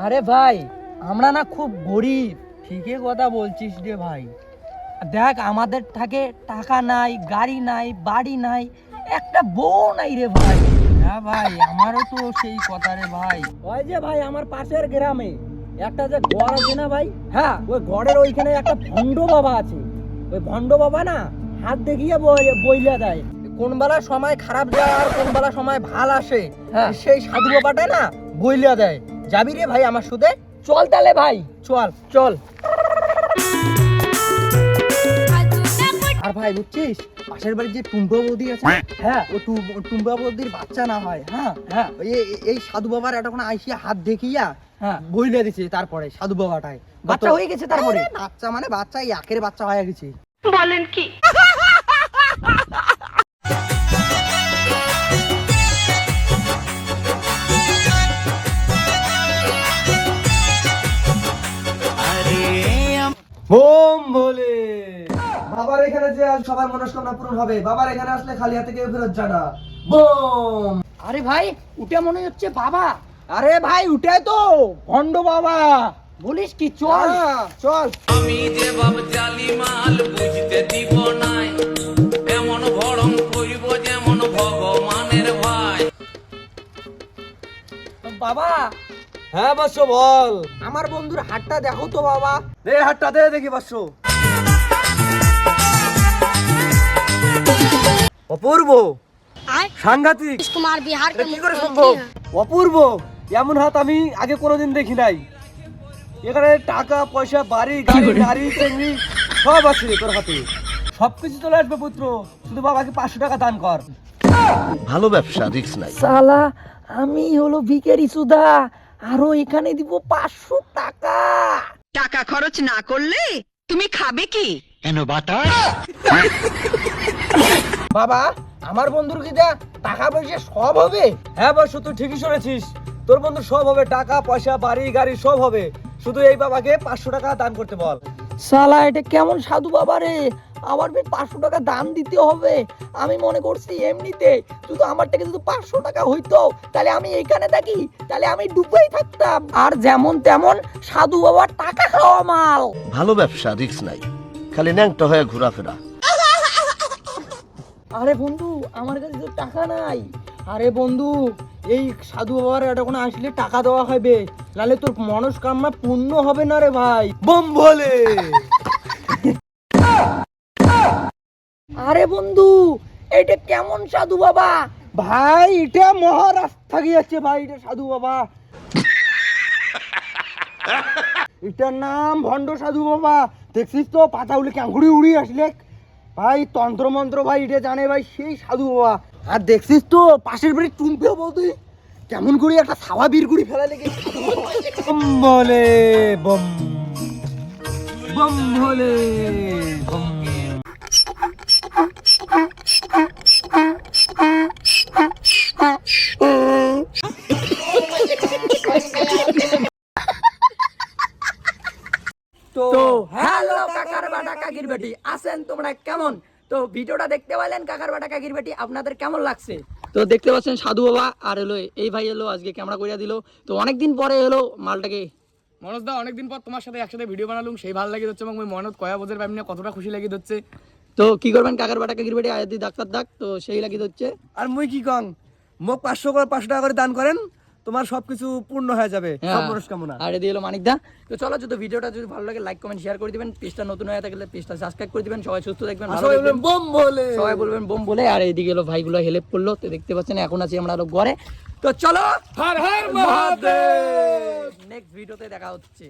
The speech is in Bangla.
আরে ভাই আমরা না খুব গরিব। ঠিকই কথা বলছিস রে ভাই। দেখ আমাদের থাকে টাকা নাই, গাড়ি নাই, বাড়ি নাই, একটা বউ নাই রে ভাই। হ্যাঁ ভাই, আমারও তো সেই কথা রে ভাই। ওই যে ভাই আমার পাশের গ্রামে একটা যে ঘর আছে না ভাই, হ্যাঁ ওই ঘরের ওইখানে একটা ভণ্ড বাবা আছে। ওই ভণ্ড বাবা না হাত দেখিয়ে বইলা দেয় কোন বেলা সময় খারাপ যায় আর কোন বেলা সময় ভাল আসে। হ্যাঁ সেই সাধু বাবাটা না বইলা দেয়। যাবি রে ভাই আমার সাথে? চল তাহলে ভাই, চল চল। আর ভাই বুঝছিস পাশের বাড়ির যে টুম্পা বৌদি আছে, হ্যাঁ ও টুম্পা বৌদির বাচ্চা না হয়, হ্যাঁ হ্যাঁ এই সাধু বাবার এতক্ষণ আইসিয়া হাত দেখিয়া হ্যাঁ বইলে দিছে। তারপরে সাধু বাবাটাই বাচ্চা হয়ে গেছে। তারপরে বাচ্চা মানে বাচ্চা একের বাচ্চা হয়ে গেছে। বলেন কি? বোম বলে বাবার এখানে যে আজ সবার মনস্কামনা পূরণ হবে। বাবার এখানে আসলে খালি হাতে কেউ ফেরত যায় না। বোম। আরে ভাই উঠে মনে হচ্ছে বাবা। আরে ভাই উঠে তো ভণ্ড বাবা। বলিস কি? চল চল। আমি যে বাপ জালি মাল বুঝতে দিব নাই, এমন ভরম করিব যেমন ভগবানের ভাই। বাবা হ্যাঁ বাসু বল। আমার বন্ধুর হাতটা দেখো তো বাবা। দে হাতটা দে দেখি বাসু। অপূর্ব, সাংঘাতিক, कुमार बिहार এটা কি করে সম্ভব? অপূর্ব, এমন হাত আমি আগে কোনোদিন দেখি নাই। এখানে টাকা পয়সা বাড়ি গাড়ি নারী টেঙ্গি সব আছে তোর হাতে। সবকিছু চলে আসবে পুত্র, শুধু বাবাকে 500 টাকা দান কর। ভালো ব্যবসা, রিস্ক নাই। শালা আমি হলো ভিখারি সুদা, আরো এখানে দিব 500 টাকা। টাকা খরচ না করলে তুমি খাবে কি? বাবা আমার বন্ধুর কি টাকা পয়সা সব হবে? হ্যাঁ বাসু তুই ঠিকই শুনেছিস, তোর বন্ধু সব হবে, টাকা পয়সা বাড়ি গাড়ি সব হবে, শুধু এই বাবাকে 500 টাকা দান করতে বল। শালা এটা কেমন সাধু বাবা রে, আবার 500 টাকা দাম দিতে হবে? আমি মনে করছি এমনিতে শুধু আমার থেকে যদি 500 টাকা হইতো তাহলে আমি এখানে থাকি, তাহলে আমি দুবাই থাকতাম। আর যেমন তেমন সাধু বাবার টাকা খাওয়া মাল। ভালো ব্যবসা, রিস্ক নাই, খালি ন্যাংটা হয়ে ঘোরাফেরা। আরে বন্ধু আমার কাছে তো টাকা নাই। আরে বন্ধু এই সাধু বাবার এতক্ষণ আসলে টাকা দেওয়া হবে, নাহলে তোর মনস্কামনা পূর্ণ হবে না রে ভাই। বোম বলে। আরে বন্ধু এটা কেমন সাধু বাবা? ভাই এটা মহারাষ্ট্র গিয়েছে ভাই, এটা সাধু বাবা। এটার নাম ভণ্ড সাধু বাবা। দেখছিস তো পাতা উলে ক্যাঙ্গুড়ি উড়ি আসলে ভাই, তন্ত্র মন্ত্র ভাই এটা জানে ভাই, সেই সাধু বাবা। আর দেখছিস তো পাশের বাড়ি টুম্পে বলতে কেমন করে একটা ছাওয়া বীর গুড়ি ফেলা লেগে বম বলে বম বম বলে বম। তো হ্যালো কাকার বাটা কাকির বেটি, আছেন তোমরা কেমন? তো ভিডিওটা দেখতে পাইলেন কাকার বাটা কাকির বেটি, আপনাদের কেমন লাগছে? তো দেখতে পাচ্ছেন সাধু বাবা আর হলো এই ভাই এলো আজকে ক্যামেরা কইরা দিল। তো অনেকদিন পরে হলো মালটাকে মনোজ দা, অনেকদিন পর তোমার সাথে একসাথে ভিডিও বানালুম, সেই ভালো লাগে হচ্ছে এবং ওই মনত কয়া বোঝের পাইনি কতটা খুশি লাগে হচ্ছে। তো কি করবেন কাকার বাটা কাকির বেটি আয়াতি ডাক্তার ডাক, তো সেই লাগি হচ্ছে। আর মুই কি কং, মোক 500 টাকা করে দান করেন, তোমার সবকিছু পূর্ণ হয়ে যাবে, সব মনস্কামনা। আর এদিকে হলো মানিক দা। তো চলো যদি ভিডিওটা যদি ভালো লাগে লাইক কমেন্ট শেয়ার করে দিবেন, পেজটা নতুন হয়ে থাকলে পেজটা সাবস্ক্রাইব করে দিবেন। সবাই সুস্থ থাকবেন, ভালো থাকবেন, বোম বলে সবাই বলবেন বোম বলে। আর এইদিকে হলো ভাইগুলো হেল্প করলো। তো দেখতে পাচ্ছেন এখন আছি আমরা হলো ঘরে। তো চলো হর হর মহাদেব। নেক্সট ভিডিওতে দেখা হচ্ছে।